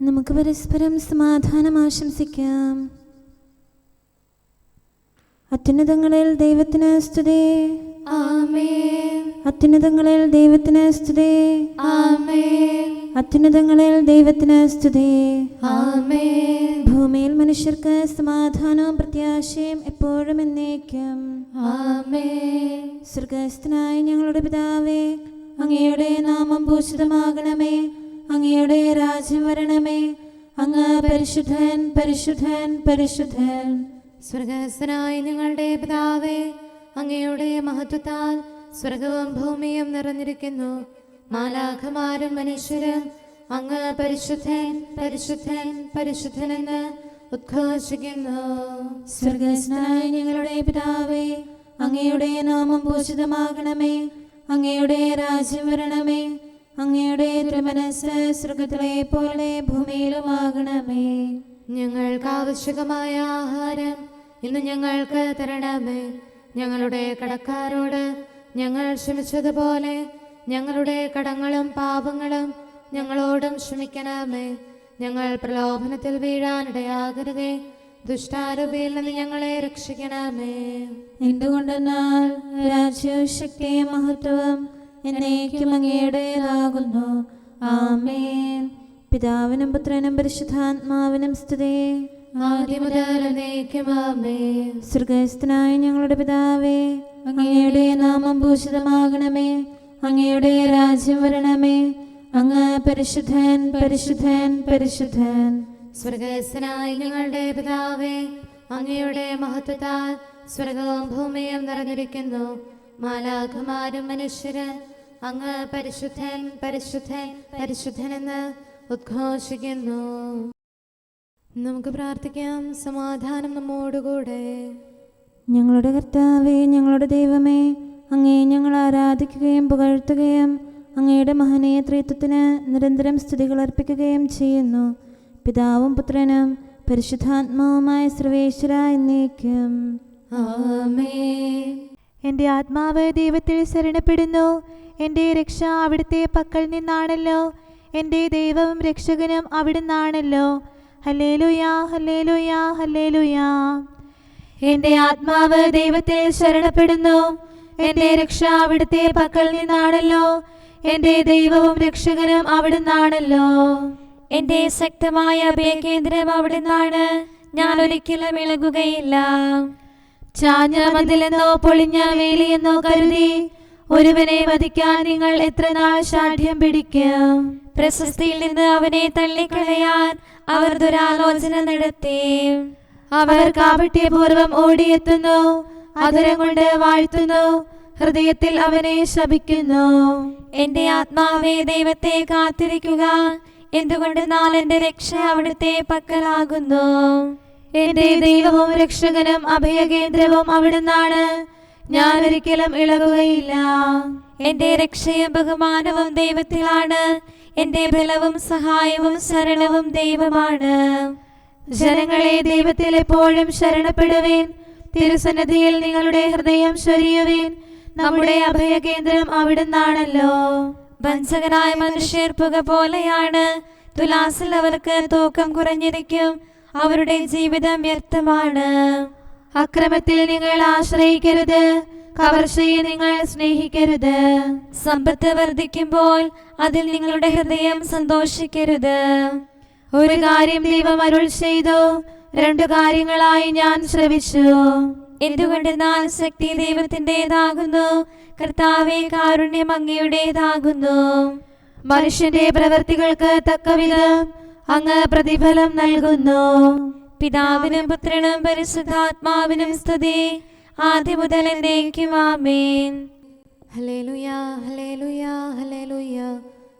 നമുക്ക് പരസ്പരം സമാധാനം ആശംസിക്കാം. അത്യുന്നതങ്ങളിൽ ദൈവത്തിന് സ്തുതി. ആമേൻ. അത്യുന്നതങ്ങളിൽ ദൈവത്തിന് സ്തുതി. ആമേൻ. അത്യുന്നതങ്ങളിൽ ദൈവത്തിന് സ്തുതി. ആമേൻ. ഭൂമിയിൽ മനുഷ്യർക്ക് സമാധാനവും പ്രത്യാശയും എപ്പോഴും എന്നേക്കും. ആമേൻ. സ്വർഗ്ഗസ്ഥനായ ഞങ്ങളുടെ പിതാവേ, അങ്ങയുടെ നാമം പൂജിതമാകണമേ. അങ്ങയുടെ രാജ്യം വരണമേ. അങ്ങ് പരിശുദ്ധൻ, പരിശുദ്ധൻ, പരിശുദ്ധൻ. സ്വർഗ്ഗസ്ഥനായ ഞങ്ങളുടെ പിതാവേ, അങ്ങയുടെ മഹത്വത്താൽ സ്വർഗവും ഭൂമിയും നിറഞ്ഞിരിക്കുന്നു. മാലാഖമാരും മനുഷ്യരും അങ്ങ് പരിശുദ്ധൻ, പരിശുദ്ധൻ, പരിശുദ്ധനെന്ന് ഉദ്ഘോഷിക്കുന്നു. സ്വർഗ്ഗസ്ഥനായ ഞങ്ങളുടെ പിതാവേ, അങ്ങയുടെ നാമം പൂജിതമാകണമേ. അങ്ങയുടെ രാജ്യം വരണമേ. അങ്ങയുടെ തിരുമനസ്സ് സ്വർഗ്ഗത്തിലെ പോലെ ഭൂമിയിലുമാകണമേ. ഞങ്ങൾക്ക് ആവശ്യമായ ആഹാരം ഇന്ന് ഞങ്ങൾക്ക് തരണമേ. ഞങ്ങളുടെ കടക്കാരോട് ഞങ്ങൾ ക്ഷമിച്ചതുപോലെ ഞങ്ങളുടെ കടങ്ങളും പാപങ്ങളും ഞങ്ങളോടും ക്ഷമിക്കണമേ. ഞങ്ങൾ പ്രലോഭനത്തിൽ വീഴാനിടയാകരുതേ. ദുഷ്ടാരൂപിയിൽ നിന്ന് ഞങ്ങളെ രക്ഷിക്കണമേ. എന്തുകൊണ്ടെന്നാൽ രാജ്യവും ശക്തിയും മഹത്വവും എന്നേക്കും അങ്ങയുടേതാകുന്നു. ആമേൻ. പിതാവിനും പുത്രനും പരിശുദ്ധാത്മാവിനും സ്തുതി. ആദ്യം മുതൽ എന്നേക്കും ആമേൻ. സ്വർഗ്ഗസ്ഥനായ ഞങ്ങളുടെ പിതാവേ, അങ്ങയുടെ നാമം പൂജിതമാകണമേ. അങ്ങയുടെ രാജ്യം വരണമേ. അങ്ങ് പരിശുദ്ധൻ, പരിശുദ്ധൻ, പരിശുദ്ധൻ. സ്വർഗ്ഗസ്ഥനായ ഞങ്ങളുടെ പിതാവേ, അങ്ങയുടെ മഹത്വത്താൽ സ്വർഗവും ഭൂമിയും നിറഞ്ഞിരിക്കുന്നു. മാലാഖമാരും മനുഷ്യരും അങ്ങ് പരിശുദ്ധൻ, പരിശുദ്ധൻ, പരിശുദ്ധനെന്ന് ഉദ്ഘോഷിക്കുന്നു. നമുക്ക് പ്രാർത്ഥിക്കാം. സമാധാനം നമ്മോടുകൂടെ. ഞങ്ങളുടെ കർത്താവേ, ഞങ്ങളുടെ ദൈവമേ, അങ്ങയെ ഞങ്ങൾ ആരാധിക്കുകയും പുകഴ്ത്തുകയും അങ്ങയുടെ മഹനീയ ത്രിത്വത്തിന് നിരന്തരം സ്തുതികൾ അർപ്പിക്കുകയും ചെയ്യുന്നു. പിതാവും പുത്രനും പരിശുദ്ധാത്മാവുമായ സർവേശ്വര എന്നേക്കും. ആമേൻ. എൻ്റെ ആത്മാവ് ദൈവത്തിൽ ശരണപ്പെടുന്നു. എൻ്റെ രക്ഷ അവിടുത്തെ പക്കൽ നിന്നാണല്ലോ. എൻ്റെ ദൈവവും രക്ഷകനും അവിടുന്നാണല്ലോ. ഹല്ലേലൂയാ, ഹല്ലേലൂയാ, ഹല്ലേലൂയാ. എൻ്റെ ആത്മാവ് ദൈവത്തിൽ ശരണപ്പെടുന്നു. എൻ്റെ രക്ഷ അവിടുത്തെ പക്കൽ നിന്നാണല്ലോ. എൻ്റെ ദൈവവും രക്ഷകനും അവിടുന്നാണല്ലോ. എൻ്റെ ശക്തമായ അഭയകേന്ദ്രം അവിടുന്നാണ്. ഞാൻ ഒരിക്കലും ഇളകുകയില്ല. ചാഞ്ഞ മതിലെന്നോ പൊളിഞ്ഞ വേലിയെന്നോ കരുതി ഒരുവനെ വധിക്കാൻ നിങ്ങൾ എത്ര നാൾ ശാഠ്യം പിടിക്കും? പ്രശസ്തിയിൽ നിന്ന് അവനെ തള്ളിക്കളയാൻ അവർ ദുരാലോചന നടത്തി. അവർ കാപട്യപൂർവം ഓടിയെത്തുന്നു. അധരം കൊണ്ട് വാഴ്ത്തുന്നു. ഹൃദയത്തിൽ അവനെ ശപിക്കുന്നു. എന്റെ ആത്മാവേ, ദൈവത്തെ കാത്തിരിക്കുക. എന്തുകൊണ്ടെന്നാൽ എന്റെ രക്ഷ അവിടുത്തെ പക്കലാകുന്നു. എന്റെ ദൈവവും രക്ഷകനും അഭയകേന്ദ്രവും അവിടുന്നാണ്. ഞാൻ ഒരിക്കലും ഇളകുകയില്ല. എന്റെ രക്ഷയും ബഹുമാനവും ദൈവത്തിലാണ്. എന്റെ ബലവും സഹായവും ശരണവും ദൈവമാണ്. ജനങ്ങളെ, ദൈവത്തിൽ എപ്പോഴും ശരണപ്പെടുവേൻ. തിരുസന്നിധിയിൽ നിങ്ങളുടെ ഹൃദയം ചൊരിയുവേൻ. നമ്മുടെ അഭയകേന്ദ്രം അവിടുന്നാണല്ലോ. വഞ്ചകനായ മനുഷ്യർ പുക പോലെയാണ്. തുലാസിൽ അവർക്ക് തൂക്കം കുറഞ്ഞിരിക്കും. അവരുടെ ജീവിതം വ്യർത്ഥമാണ്. അക്രമത്തിൽ നിങ്ങൾ ആശ്രയിക്കരുത്. കവർച്ചയെ നിങ്ങൾ സ്നേഹിക്കരുത്. സമ്പത്ത് വർദ്ധിക്കുമ്പോൾ അതിൽ നിങ്ങളുടെ ഹൃദയം സന്തോഷിക്കരുത്. ഒരു കാര്യം ദൈവം അരുൾ ചെയ്തു, രണ്ടു കാര്യങ്ങളായി ഞാൻ ശ്രവിച്ചു. എന്തുകൊണ്ടെന്നാൽ ശക്തി ദൈവത്തിൻ്റെതാകുന്നു. കർത്താവേ, കാരുണ്യം അങ്ങയുടേതാകുന്നു. മനുഷ്യന്റെ പ്രവൃത്തികൾക്ക് തക്കവിധം അങ്ങ് പ്രതിഫലം നൽകുന്നു. പിതാവിനും പുത്രനും പരിശുദ്ധാത്മാവിനും സ്തുതി, ആദ്യം മുതൽ എന്നേക്കും ആമേൻ. ഹല്ലേലൂയാ, ഹല്ലേലൂയാ, ഹല്ലേലൂയാ.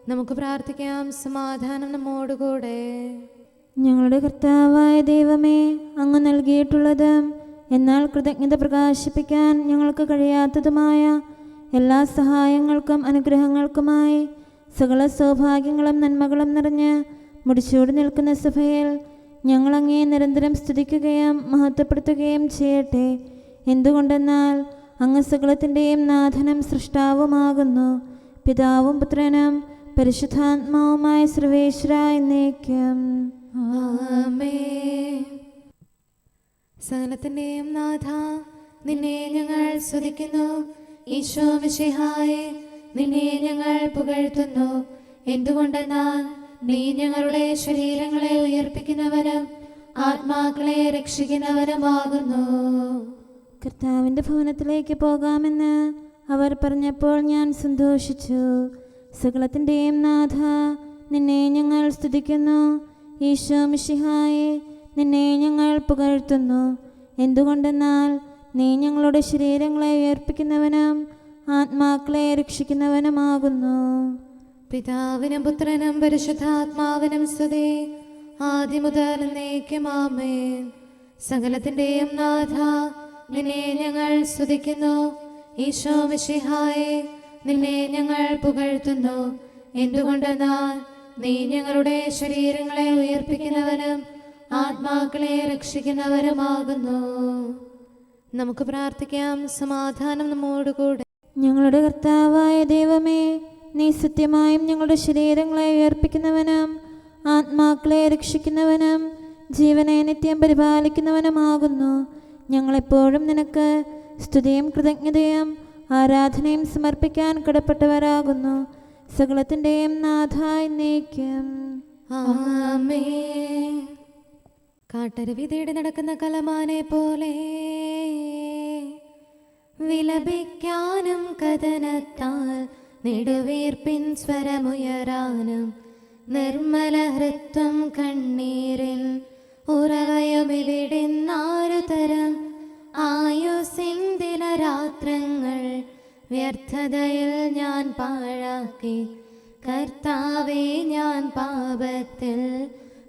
നമുക്ക് പ്രാർത്ഥിക്കാം. സമാധാനം നമ്മോടുകൂടെ. ഞങ്ങളുടെ കർത്താവായ ദൈവമേ, അങ്ങ് നൽകിയിട്ടുള്ളതും എന്നാൽ കൃതജ്ഞത പ്രകാശിപ്പിക്കാൻ ഞങ്ങൾക്ക് കഴിയാത്തതുമായ എല്ലാ സഹായങ്ങൾക്കും അനുഗ്രഹങ്ങൾക്കുമായി സകല സൗഭാഗ്യങ്ങളും നന്മകളും നിറഞ്ഞ് മുടിച്ചൂടി നിൽക്കുന്ന സഭയിൽ ഞങ്ങൾ അങ്ങേ നിരന്തരം സ്തുതിക്കുകയും മഹത്വപ്പെടുത്തുകയും ചെയ്യട്ടെ. എന്തുകൊണ്ടെന്നാൽ അങ്ങ് സകലത്തിൻ്റെയും നാഥനും സൃഷ്ടാവുമാകുന്നു. പിതാവും പുത്രനും പരിശുദ്ധാത്മാവുമായ സർവേശ്വര എന്നേക്കും. ആമേൻ. സകലത്തിന്റെയും നാഥ, നിന്നെ ഞങ്ങൾ സ്തുതിക്കുന്നു. ഈശോ മിശിഹായേ, നിന്നെ ഞങ്ങൾ പുകഴ്ത്തുന്നു. എന്തുകൊണ്ടെന്നാൽ നീ ഞങ്ങളുടെ ശരീരങ്ങളെ ഉയർപ്പിക്കുന്നവനും ആത്മാക്കളെ രക്ഷിക്കുന്നവനുമാകുന്നു. കർത്താവിൻ്റെ ഭവനത്തിലേക്ക് പോകാമെന്ന് അവർ പറഞ്ഞപ്പോൾ ഞാൻ സന്തോഷിച്ചു. സകലത്തിൻ്റെയും നാഥ, നിന്നെ ഞങ്ങൾ സ്തുതിക്കുന്നു. ഈശോ മിശിഹായേ, നിന്നെ ഞങ്ങൾ പുകഴ്ത്തുന്നു. എന്തുകൊണ്ടെന്നാൽ നീ ഞങ്ങളുടെ ശരീരങ്ങളെ ഉയർപ്പിക്കുന്നവനും ആത്മാക്കളെ രക്ഷിക്കുന്നവനുമാകുന്നു. പിതാവിനും പുത്രനും പരിശുദ്ധാത്മാവിനും സ്തുതി, ആദ്യം മുതൽ എന്നേക്കും ആമേൻ. സകലത്തിന്റെയും നാഥ, നിന്നെ ഞങ്ങൾ സ്തുതിക്കുന്നു. ഈശോ മിശിഹായേ, നിന്നെ ഞങ്ങൾ പുകഴ്ത്തുന്നു. എന്തുകൊണ്ടെന്നാൽ നീ ഞങ്ങളുടെ ശരീരങ്ങളെ ഉയർപ്പിക്കുന്നവനും ആത്മാക്കളെ രക്ഷിക്കുന്നവരുമാകുന്നു. നമുക്ക് പ്രാർത്ഥിക്കാം. സമാധാനം നമ്മോടുകൂടെ. ഞങ്ങളുടെ കർത്താവായ ദൈവമേ, നീ സത്യമായും ഞങ്ങളുടെ ശരീരങ്ങളെ ഉയർപ്പിക്കുന്നവനും ആത്മാക്കളെ രക്ഷിക്കുന്നവനും ജീവനെ നിത്യം പരിപാലിക്കുന്നവനുമാകുന്നു. ഞങ്ങളെപ്പോഴും നിനക്ക് സ്തുതിയും കൃതജ്ഞതയും ആരാധനയും സമർപ്പിക്കാൻ കടപ്പെട്ടവരാകുന്നു. സകലത്തിൻ്റെയും നാഥ എന്നേക്കും. ആമേൻ. കാട്ടരുവി തേടി നടക്കുന്ന കലമാനെ പോലെ വിലപിക്കാനും കഥനത്താൽ നെടുവീർപ്പിൻ സ്വരമുയരാനും നിർമ്മല ഹൃത്വം കണ്ണീരിൽ ഉറവയുമിവിടുന്നാരു തരം ആയുസിൻ ദിനരാത്രങ്ങൾ വ്യർത്ഥതയിൽ ഞാൻ പാഴാക്കി. കർത്താവേ, ഞാൻ പാപത്തിൽ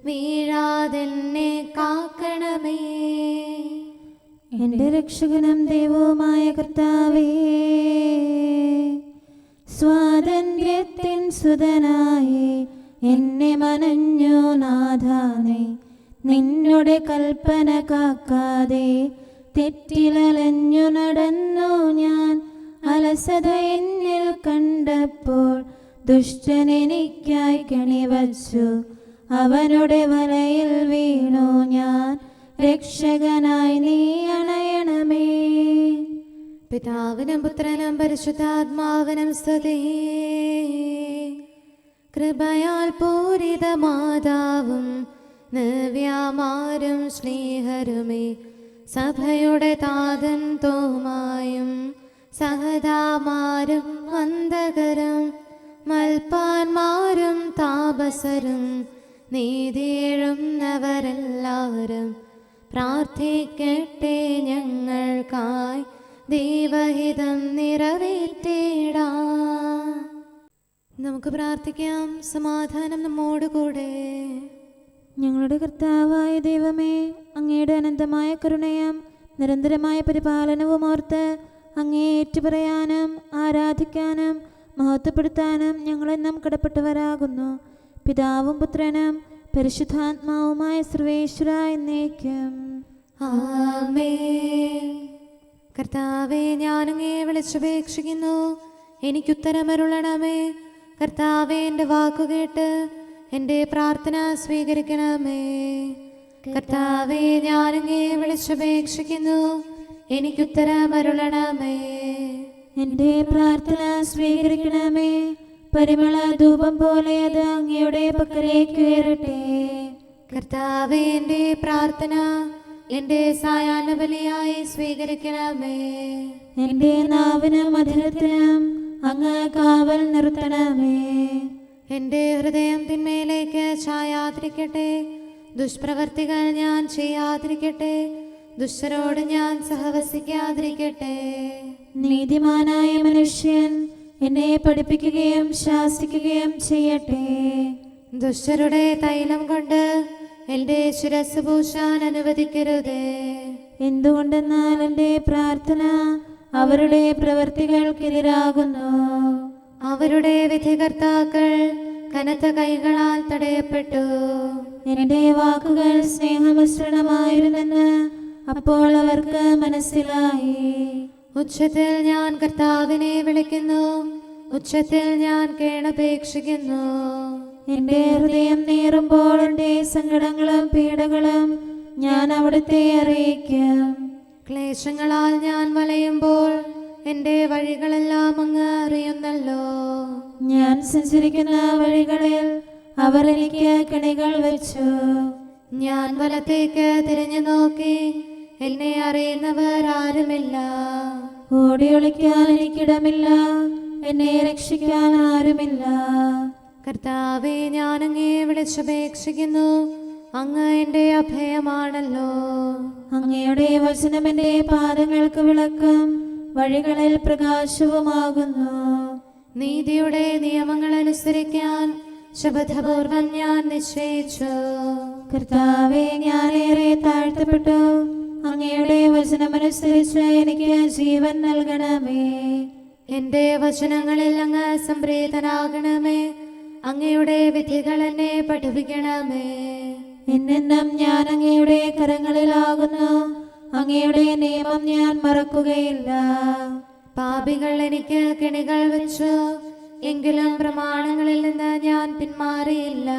വീഴാതെന്നെ കാക്കണമേ. എൻ്റെ രക്ഷകനും ദൈവവുമായ കർത്താവേ, സ്വാതന്ത്ര്യത്തിൻ സുതനായി എന്നെ മനഞ്ഞു നാഥാനേ. നിന്നുടെ കൽപ്പന കാക്കാതെ തെറ്റിലലഞ്ഞു നടന്നു ഞാൻ. അലസത എന്നിൽ കണ്ടപ്പോൾ ദുഷ്ടനെനിക്കായി കണിവച്ചു. അവനുടെ വലയിൽ വീണു ഞാൻ. രക്ഷകനായി നീ അണയണമേ. പിതാവിനും പുത്രനും പരിശുദ്ധാത്മാവിനും സ്തുതി. കൃപയാൽ പൂരിത മാതാവും നവ്യാമാരും സ്നേഹരുമേ, സഭയുടെ താതൻ തോമായും സഹതാമാരും വന്ദകരും മൽപ്പാന്മാരും താപസരും നീതിയെഴുന്നവരെല്ലാവരും പ്രാർത്ഥിക്കട്ടെ ഞങ്ങൾക്കായി. ദൈവഹിതം നിറവേറ്റിടാം. നമുക്ക് പ്രാർത്ഥിക്കാം. സമാധാനം നമ്മോടുകൂടെ. ഞങ്ങളുടെ കർത്താവായ ദൈവമേ, അങ്ങയുടെ അനന്തമായ കരുണയും നിരന്തരമായ പരിപാലനവും ഓർത്ത് അങ്ങയെ ഏറ്റുപറയാനും ആരാധിക്കാനും മഹത്വപ്പെടുത്താനും ഞങ്ങളെന്നും കടപ്പെട്ടവരാകുന്നു. പിതാവും പുത്രനും പരിശുദ്ധാത്മാവുമായ സർവേശ്വര എന്നേക്കും. ആമേൻ. കർത്താവേ, ഞാനങ്ങയെ വിളിച്ചപേക്ഷിക്കുന്നു, എനിക്കുത്തരമരുളണമേ. കർത്താവേ, എൻ്റെ വാക്കുകേട്ട് എൻ്റെ പ്രാർത്ഥന സ്വീകരിക്കണമേ. കർത്താവേ, ഞാനങ്ങയെ വിളിച്ചപേക്ഷിക്കുന്നു, എനിക്കുത്തരമരുളണമേ. എൻ്റെ പ്രാർത്ഥന സ്വീകരിക്കണമേ. പരിമള ധൂപം പോലെ അത് അങ്ങയുടെ പക്കലേക്ക് ഉയരട്ടെ. കർത്താവേ, എൻ്റെ പ്രാർത്ഥന എൻ്റെ സായാഹ്ന ബലിയായി സ്വീകരിക്കണമേ. എൻ്റെ നാവിനും മധുരത്തിനും അങ്ങ് കാവൽ നിർത്തണമേ. എൻ്റെ ഹൃദയം തിന്മയിലേക്ക് ചായാതിരിക്കട്ടെ. ദുഷ്പ്രവർത്തികൾ ഞാൻ ചെയ്യാതിരിക്കട്ടെ. ദുഷ്ടരോട് ഞാൻ സഹവസിക്കാതിരിക്കട്ടെ. നീതിമാനായ മനുഷ്യൻ എന്നെ പഠിപ്പിക്കുകയും ശാസിക്കുകയും ചെയ്യട്ടെ. ദുഷ്ടരുടെ തൈലം കൊണ്ട് എൻ്റെ ശിരസ് പൂശാൻ അനുവദിക്കരുതേ. എന്തുകൊണ്ടെന്നാൽ എൻ്റെ പ്രാർത്ഥന അവരുടെ പ്രവൃത്തികൾക്കെതിരാകുന്നു. അവരുടെ വിധികർത്താക്കൾ കനത്ത കൈകളാൽ തടയപ്പെട്ടു. എൻ്റെ വാക്കുകൾ സ്നേഹമിശ്രണമായിരുന്നെന്ന് അപ്പോൾ അവർക്ക് മനസ്സിലായി. ഉച്ചത്തിൽ ഞാൻ കർത്താവിനെ വിളിക്കുന്നു. ഉച്ചത്തിൽ ഞാൻ കേണപേക്ഷിക്കുന്നു. എന്റെ ഹൃദയം നീറുമ്പോൾ എന്റെ സങ്കടങ്ങളും പീഡകളും ഞാൻ അവിടുത്തെ അറിയിക്കും. ക്ലേശങ്ങളാൽ ഞാൻ വലയുമ്പോൾ എൻ്റെ വഴികളെല്ലാം അങ്ങ് അറിയുന്നല്ലോ. ഞാൻ സഞ്ചരിക്കുന്ന വഴികളിൽ അവർ എനിക്ക് കെണികൾ വെച്ചു. ഞാൻ വലത്തേക്ക് തിരിഞ്ഞു നോക്കി, എന്നെ അറിയുന്നവർ ആരുമില്ല. ഓടി ഒളിക്കാൻ എനിക്കിടമില്ല, എന്നെ രക്ഷിക്കാൻ ആരുമില്ല. കർത്താവേ, ഞാൻ അങ്ങേ വിളിച്ചപേക്ഷിക്കുന്നു, അങ്ങ് എൻ്റെ അഭയമാണല്ലോ. അങ്ങയുടെ വചനം എൻ്റെ പാദങ്ങൾക്ക് വിളക്കും വഴികളിൽ പ്രകാശവുമാകുന്നു. നീതിയുടെ നിയമങ്ങൾ അനുസരിക്കാൻ ശപഥപൂർവം ഞാൻ നിശ്ചയിച്ചു. കർത്താവേ, ഞാനേറെ താഴ്ത്തപ്പെട്ടു. അങ്ങയുടെ വചനമനുസരിച്ച് എനിക്ക് ജീവൻ നൽകണമേ. എൻ്റെ വചനങ്ങളിൽ അങ്ങ് സംപ്രീതനാകണമേ. അങ്ങയുടെ വിധികൾ എന്നെ പഠിപ്പിക്കണമേ. എന്നെന്നും ഞാൻ അങ്ങയുടെ കരങ്ങളിലാകുന്നു. അങ്ങയുടെ നിയമം ഞാൻ മറക്കുകയില്ല. പാപികൾ എനിക്ക് കെണികൾ വെച്ചു, എങ്കിലും പ്രമാണങ്ങളിൽ നിന്ന് ഞാൻ പിന്മാറിയില്ല.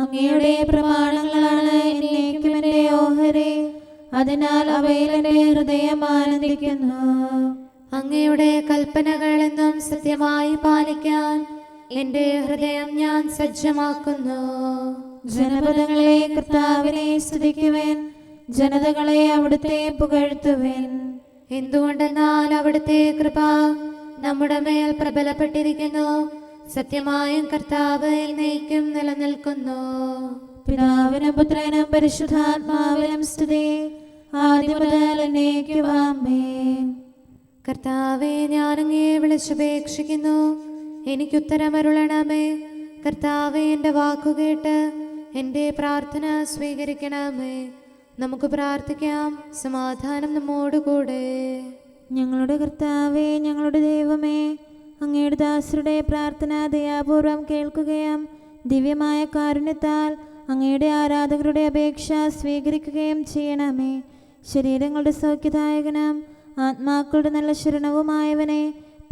അങ്ങയുടെ പ്രമാണങ്ങളാണ് എന്നേക്കും എൻ്റെ ഓഹരി, അതിനാൽ അവയിൽ എൻ്റെ ഹൃദയം ആനന്ദിക്കുന്നു. അങ്ങയുടെ കൽപ്പനകൾ എന്നും സത്യമായി പാലിക്കാൻ എൻ്റെ ഹൃദയം ഞാൻ സജ്ജമാക്കുന്നു. ജനപദങ്ങളെ കർത്താവിനെ സ്തുതിക്കുവേൻ, ജനതകളെ അവിടുത്തെ പുകഴ്ത്തുവേൻ. എന്തുകൊണ്ടെന്നാൽ അവിടുത്തെ കൃപ നമ്മുടെ മേൽ പ്രബലപ്പെട്ടിരിക്കുന്നു. സത്യമായും കർത്താവ് എന്നേക്കും നിലനിൽക്കുന്നു. പിതാവിനും പുത്രനും പരിശുദ്ധാത്മാവിനും സ്തുതി, ആദ്യം മുതൽ എന്നേക്കും ആമേൻ. കർത്താവേ, ഞാൻ അങ്ങേ വിളിച്ചപേക്ഷിക്കുന്നു, എനിക്കുത്തരമരുളണമേ. കർത്താവേ, എൻ്റെ വാക്കുകേട്ട് എൻ്റെ പ്രാർത്ഥന സ്വീകരിക്കണമേ. നമുക്ക് പ്രാർത്ഥിക്കാം. സമാധാനം നമ്മോടുകൂടെ. ഞങ്ങളുടെ കർത്താവേ, ഞങ്ങളുടെ ദൈവമേ, അങ്ങയുടെ ദാസരുടെ പ്രാർത്ഥന ദയാപൂർവം കേൾക്കുകയും ദിവ്യമായ കാരുണ്യത്താൽ അങ്ങയുടെ ആരാധകരുടെ അപേക്ഷ സ്വീകരിക്കുകയും ചെയ്യണമേ. ശരീരങ്ങളുടെ സൗഖ്യദായകനും ആത്മാക്കളുടെ നല്ല ശരണവുമായവനെ,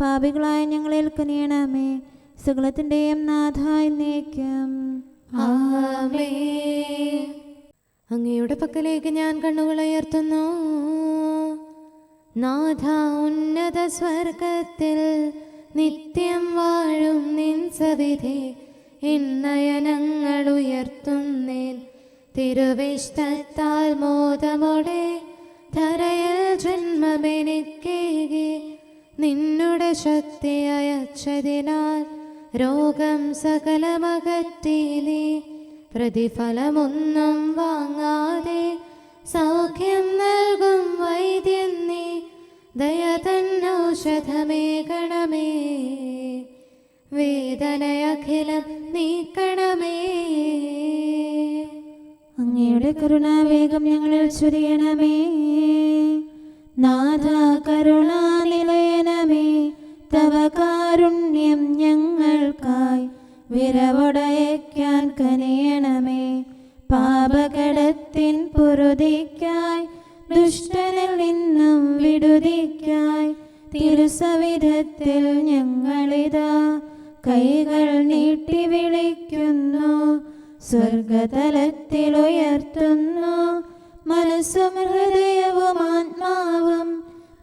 പാപികളായ ഞങ്ങളിൽ കനിയണമേ. സകലത്തിൻ്റെയും നാഥ എന്നേക്കും ആമേൻ. അങ്ങയുടെ പക്കലേക്ക് ഞാൻ കണ്ണുകൾ ഉയർത്തുന്നു. നാഥ, ഉന്നത സ്വർഗത്തിൽ നിത്യം വാഴും നിൻ സവിധി നയനങ്ങൾ ഉയർത്തുന്നേൻ. തിരുവിഷ്ടത്താൽ മോദമോടെ ധരയിൽ ജന്മമെനിക്കേകി നിന്നുടെ ശക്തി അയച്ചതിനാൽ രോഗം സകലമകറ്റീലി. പ്രതിഫലമൊന്നും വാങ്ങാതെ സൗഖ്യം നൽകും വൈദ്യൻ നീ. ദയ തന്നൗഷധമേകണമേ, വേദനയഖിലം നീക്കണമേ. അങ്ങയുടെ കരുണാവേഗം ഞങ്ങളിൽ ചൊരിയണമേ. നാഥ, കരുണാനിലയനമേ, തവ കാരുണ്യം ഞങ്ങൾക്കായി വിരവടയയ്ക്കാൻ കനിയണമേ. പാപകടത്തിൻ പൊറുതിക്കായി ദുഷ്ടനിൽ നിന്നും വിടുതിക്കായി തിരുസവിധത്തിൽ ഞങ്ങളിതാ കൈകൾ നീട്ടി വിളിക്കുന്നു. സ്വർഗതലത്തിലുയർത്തുന്നു മനസ്സും ഹൃദയവും ആത്മാവും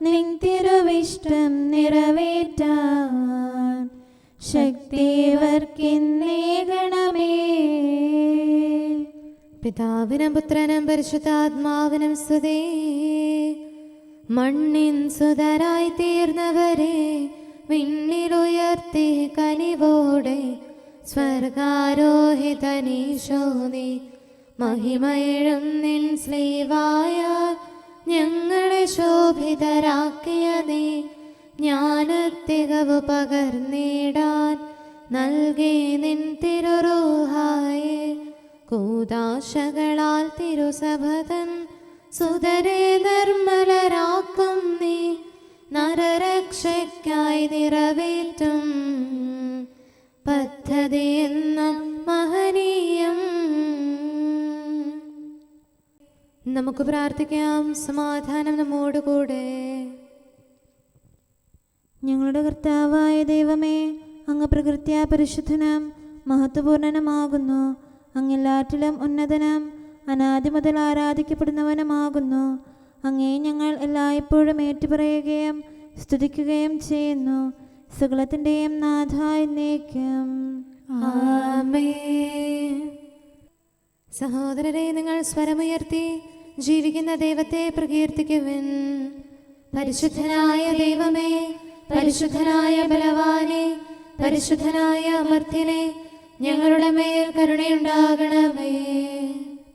നിൻ തിരുവിഷ്ടം നിറവേറ്റാൻ ശക്തിവർക്കിന്നേകണമേ. പിതാവിനും പുത്രനും പരിശുദ്ധാത്മാവിനും സ്തുതി. മണ്ണിൻ സുതരായി തീർന്നവരെ വിണ്ണിലുയർത്തി കനിവോടെ സ്വർഗാരോഹിതനീശോ നീ. മഹിമയിഴും നിൻ സ്ലീവായ ഞങ്ങളെ ശോഭിതരാക്കിയ നീ. ജ്ഞാനത്തികവ് പകർന്നിടാൻ നൽകി നിൻ തിരുറൂഹായെ. കൂദാശകളാൽ തിരുസഭതൻ സുതരെ നിർമ്മലരാക്കും നീ. നരരക്ഷയ്ക്കായി നിറവേറ്റും പദ്ധതി എന്നും മഹനീയം. നമുക്ക് പ്രാർത്ഥിക്കാം. സമാധാനം നമ്മോടുകൂടെ. ഞങ്ങളുടെ കർത്താവായ ദൈവമേ, അങ്ങ് പ്രകൃത്യാ പരിശുദ്ധനും മഹത്വപൂർണനുമാകുന്നു. അങ്ങെല്ലാറ്റിലും ഉന്നതനും അനാദി മുതൽ ആരാധിക്കപ്പെടുന്നവനുമാകുന്നു. അങ്ങേ ഞങ്ങൾ എല്ലായ്പ്പോഴും ഏറ്റുപറയുകയും സ്തുതിക്കുകയും ചെയ്യുന്നു. സകലത്തിൻ്റെയും നാഥ എന്നേക്കും. ആമേൻ. സഹോദരരെ, നിങ്ങൾ സ്വരമുയർത്തി ജീവിക്കുന്ന ദൈവത്തെ പ്രകീർത്തിക്കുവിൻ. പരിശുദ്ധനായ ദൈവമേ, പരിശുദ്ധനായ ബലവാനെ, പരിശുദ്ധനായ അമർത്യനെ, ഞങ്ങളുടെ മേൽ കരുണയുണ്ടാകണമേ.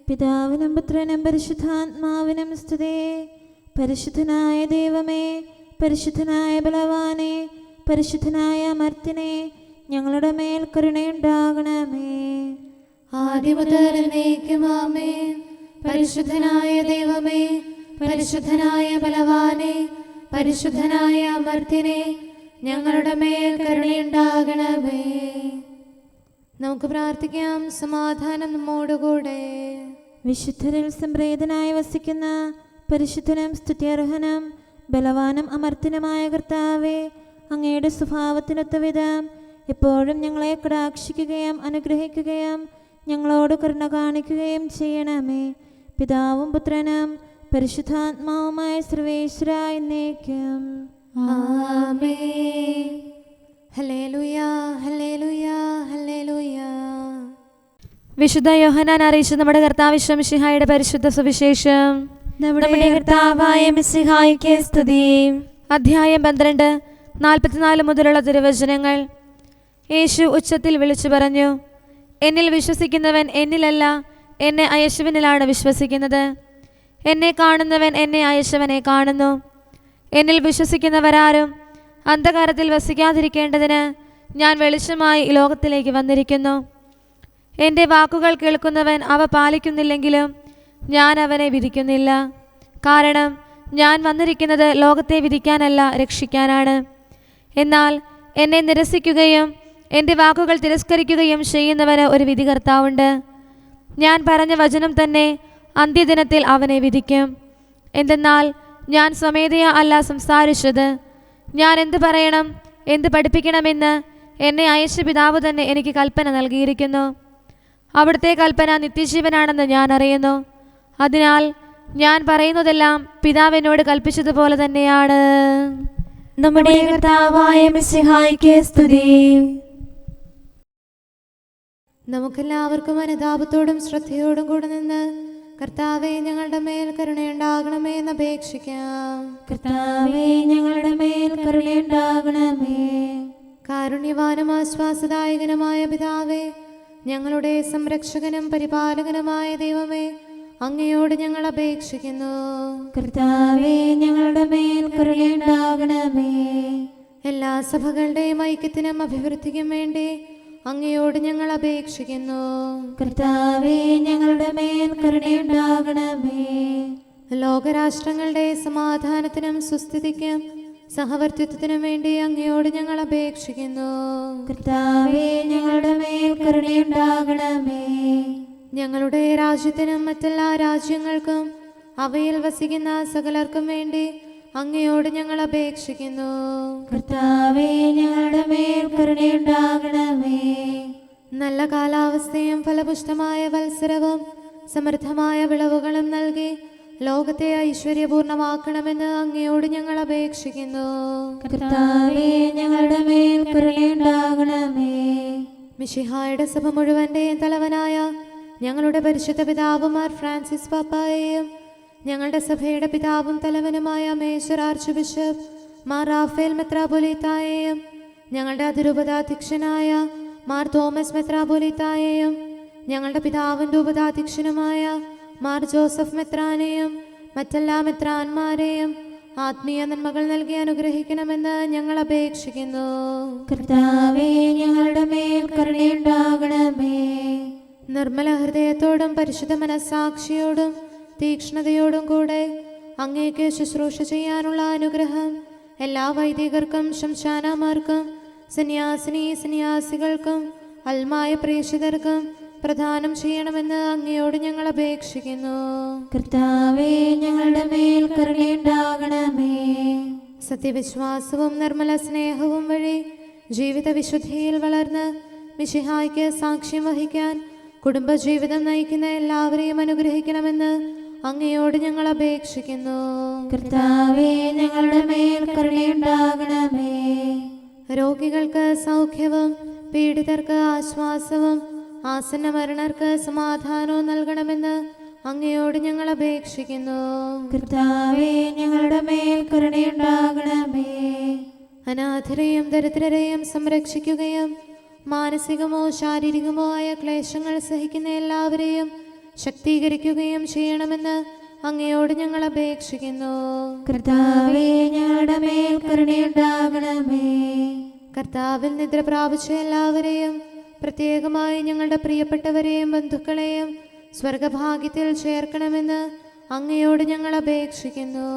പിതാവിനും പുത്രനും പരിശുദ്ധാത്മാവിനും സ്തുതി. പരിശുദ്ധനായ ദൈവമേ, പരിശുദ്ധനായ ബലവാനെ, പരിശുദ്ധനായ അമർത്യനെ, ഞങ്ങളുടെ മേൽ കരുണയുണ്ടാകണമേ. ആദിമുതൽ എന്നേക്കും ആമേൻ. പരിശുദ്ധനായ ദൈവമേ, പരിശുദ്ധനായ ബലവാനെ, പരിശുദ്ധനായ അമർത്യനെ, ഞങ്ങളുടെ മേൽ കരുണയുണ്ടാകണമേ. നമുക്ക് പ്രാർത്ഥിക്കാം. സമാധാനം നമ്മോടുകൂടെ. വിശുദ്ധരിൽ സംപ്രീതനായി വസിക്കുന്ന പരിശുദ്ധനും സ്തുത്യർഹനും ബലവാനും അമർത്യനുമായ കർത്താവേ, അങ്ങയുടെ സ്വഭാവത്തിനൊത്ത വിധം എപ്പോഴും ഞങ്ങളെ കടാക്ഷിക്കുകയും അനുഗ്രഹിക്കുകയും ഞങ്ങളോട് കരുണ കാണിക്കുകയും ചെയ്യണമേ. പിതാവും പുത്രനും പരിശുദ്ധാത്മാവുമായ സർവേശ്വര എന്നേക്കും. ആമേൻ. ഹല്ലേലൂയ, ഹല്ലേലൂയ, ഹല്ലേലൂയ. വിശുദ്ധ യോഹന്നാൻ അറിയിച്ച നമ്മുടെ കർത്താവ് മിശിഹായുടെ പരിശുദ്ധ സുവിശേഷം. നമ്മുടെ കർത്താവായ മിശിഹായ്ക്ക് സ്തുതി. അധ്യായം 12, 44 മുതലുള്ള തിരുവചനങ്ങൾ. യേശു ഉച്ചത്തിൽ വിളിച്ചു പറഞ്ഞു, എന്നിൽ വിശ്വസിക്കുന്നവൻ എന്നിലല്ല, എന്നെ അയച്ചവനിലാണ് വിശ്വസിക്കുന്നത്. എന്നെ കാണുന്നവൻ എന്നെ അയച്ചവനെ കാണുന്നു. എന്നിൽ വിശ്വസിക്കുന്നവരാരും അന്ധകാരത്തിൽ വസിക്കാതിരിക്കേണ്ടതിന് ഞാൻ വെളിച്ചമായി ലോകത്തിലേക്ക് വന്നിരിക്കുന്നു. എൻ്റെ വാക്കുകൾ കേൾക്കുന്നവൻ അവ പാലിക്കുന്നില്ലെങ്കിലും ഞാൻ അവനെ വിധിക്കുന്നില്ല. കാരണം ഞാൻ വന്നിരിക്കുന്നത് ലോകത്തെ വിധിക്കാനല്ല, രക്ഷിക്കാനാണ്. എന്നാൽ എന്നെ നിരസിക്കുകയും എൻ്റെ വാക്കുകൾ തിരസ്കരിക്കുകയും ചെയ്യുന്നവന് ഒരു വിധികർത്താവുണ്ട്. ഞാൻ പറഞ്ഞ വചനം തന്നെ അന്ത്യദിനത്തിൽ അവനെ വിധിക്കും. എന്തെന്നാൽ ഞാൻ സ്വമേധയാ അല്ല സംസാരിച്ചത്. ഞാൻ എന്ത് പറയണം, എന്ത് പഠിപ്പിക്കണമെന്ന് എന്നെ അയച്ച പിതാവ് തന്നെ എനിക്ക് കൽപ്പന നൽകിയിരിക്കുന്നു. അവിടുത്തെ കൽപ്പന നിത്യജീവനാണെന്ന് ഞാൻ അറിയുന്നു. അതിനാൽ ഞാൻ പറയുന്നതെല്ലാം പിതാവ് എന്നോട് കൽപ്പിച്ചതുപോലെ തന്നെയാണ്. നമ്മുടെ കർത്താവായ മിശിഹായ്ക്ക് സ്തുതി. നമുക്കെല്ലാവർക്കും അനുതാപത്തോടും ശ്രദ്ധയോടും കൂടെ നിന്ന് കർത്താവേ, ഞങ്ങളുടെ മേൽ കരുണയുണ്ടാകണമേ എന്ന് അപേക്ഷിക്കാം. കർത്താവേ, ഞങ്ങളുടെ മേൽ കരുണയുണ്ടാകണമേ. കാരുണ്യവാനും ആശ്വാസദായകനുമായ പിതാവേ, ഞങ്ങളുടെ സംരക്ഷകനും പരിപാലകനുമായ ദൈവമേ, അങ്ങയോട് ഞങ്ങൾ അപേക്ഷിക്കുന്നു. കർത്താവേ, ഞങ്ങളുടെ മേൽ കരുണയുണ്ടാകണമേ. എല്ലാ സഭകളുടെയും ഐക്യത്തിനും അഭിവൃദ്ധിക്കും വേണ്ടി അങ്ങയോട് ഞങ്ങൾ അപേക്ഷിക്കുന്നു. കർത്താവേ, ഞങ്ങളുടെ മേൽ കരുണയുണ്ടാകണമേ. ലോകരാഷ്ട്രങ്ങളുടെ സമാധാനത്തിനും സുസ്ഥിതിക്കും സഹവർത്തിത്വത്തിനും വേണ്ടി അങ്ങയോട് ഞങ്ങൾ അപേക്ഷിക്കുന്നു. കർത്താവേ, ഞങ്ങളുടെ മേൽ കരുണയുണ്ടാകണമേ. ഞങ്ങളുടെ രാജ്യത്തിനും മറ്റെല്ലാ രാജ്യങ്ങൾക്കും അവയിൽ വസിക്കുന്ന സകലർക്കും വേണ്ടി അങ്ങയോട് ഞങ്ങൾ അപേക്ഷിക്കുന്നു. കർത്താവേ, ഞങ്ങളുടെ മേൽ കരുണയുണ്ടാകണമേ. നല്ല കാലാവസ്ഥയും ഫലപുഷ്ടമായ വത്സരവും സമൃദ്ധമായ വിളവുകളും നൽകി ലോകത്തെ ഐശ്വര്യപൂർണമാക്കണമെന്ന് അങ്ങയോട് ഞങ്ങൾ അപേക്ഷിക്കുന്നു. കർത്താവേ, ഞങ്ങളുടെ മേൽ കരുണയുണ്ടാകണമേ. മിശിഹായുടെ സഭ മുഴുവൻ്റെയും തലവനായ ഞങ്ങളുടെ പരിശുദ്ധ പിതാവുമാർ ഫ്രാൻസിസ് പാപ്പായെയും ഞങ്ങളുടെ സഭയുടെ പിതാവും തലവനുമായ major archbishop Mar Raphael മെത്രാപൊലീത്തായെയും ഞങ്ങളുടെ അതിരൂപതാധ്യക്ഷനായ മാർ തോമസ് മെത്രാപൊലീത്തായെയും ഞങ്ങളുടെ പിതാവും രൂപതാധ്യക്ഷനുമായ മാർ ജോസഫ് മെത്രാനെയും മറ്റെല്ലാ മെത്രാന്മാരെയും ആത്മീയ നന്മകൾ നൽകി അനുഗ്രഹിക്കണമെന്ന് ഞങ്ങൾ അപേക്ഷിക്കുന്നു. കർത്താവേ, ഞങ്ങളുടെ മേൽ കരുണയുണ്ടാകണമേ. നിർമ്മല ഹൃദയത്തോടും പരിശുദ്ധ മനസ്സാക്ഷിയോടും തീക്ഷ്ണതയോടും കൂടെ അങ്ങേക്ക് ശുശ്രൂഷ ചെയ്യാനുള്ള അനുഗ്രഹം എല്ലാ വൈദികർക്കും ശംശാനമാർക്കും സന്യാസികൾക്കും അൽമായ പ്രേക്ഷിതർക്കും പ്രദാനം ചെയ്യണമെന്ന് അങ്ങയോട് ഞങ്ങൾ അപേക്ഷിക്കുന്നു. കർത്താവേ, ഞങ്ങളുടെ മേൽ കരുണയുണ്ടാകണമേ. സത്യവിശ്വാസവും നിർമ്മല സ്നേഹവും വഴി ജീവിത വിശുദ്ധിയിൽ വളർന്ന് മിശിഹായ്ക്ക് സാക്ഷ്യം വഹിക്കാൻ കുടുംബജീവിതം നയിക്കുന്ന എല്ലാവരെയും അനുഗ്രഹിക്കണമെന്ന് അങ്ങയോട് ഞങ്ങൾ അപേക്ഷിക്കുന്നു. കർത്താവേ, ഞങ്ങളുടെ മേൽ കരുണയുണ്ടാകണമേ. രോഗികൾക്ക് സൗഖ്യവും പീഡിതർക്ക് ആശ്വാസവും ആസന്ന മരണർക്ക് സമാധാനവും നൽകണമെന്ന് അങ്ങയോട് ഞങ്ങൾ അപേക്ഷിക്കുന്നു. കർത്താവേ, ഞങ്ങളുടെ മേൽ കരുണയുണ്ടാകണമേ. അനാഥരെയും ദരിദ്രരെയും സംരക്ഷിക്കുകയും മാനസികമോ ശാരീരികമോ ആയ ക്ലേശങ്ങൾ സഹിക്കുന്ന എല്ലാവരെയും ശക്തീകരിക്കുകയും ചെയ്യണമെന്ന് അങ്ങയോട് ഞങ്ങൾ അപേക്ഷിക്കുന്നു. കർത്താവേ, ഞങ്ങളുടെ മേൽ കരുണയുണ്ടാകണമേ. കർത്താവിൽ നിദ്ര പ്രാപിച്ച എല്ലാവരെയും പ്രത്യേകമായി ഞങ്ങളുടെ പ്രിയപ്പെട്ടവരെയും ബന്ധുക്കളെയും സ്വർഗഭാഗ്യത്തിൽ ചേർക്കണമെന്ന് അങ്ങയോട് ഞങ്ങൾ അപേക്ഷിക്കുന്നു.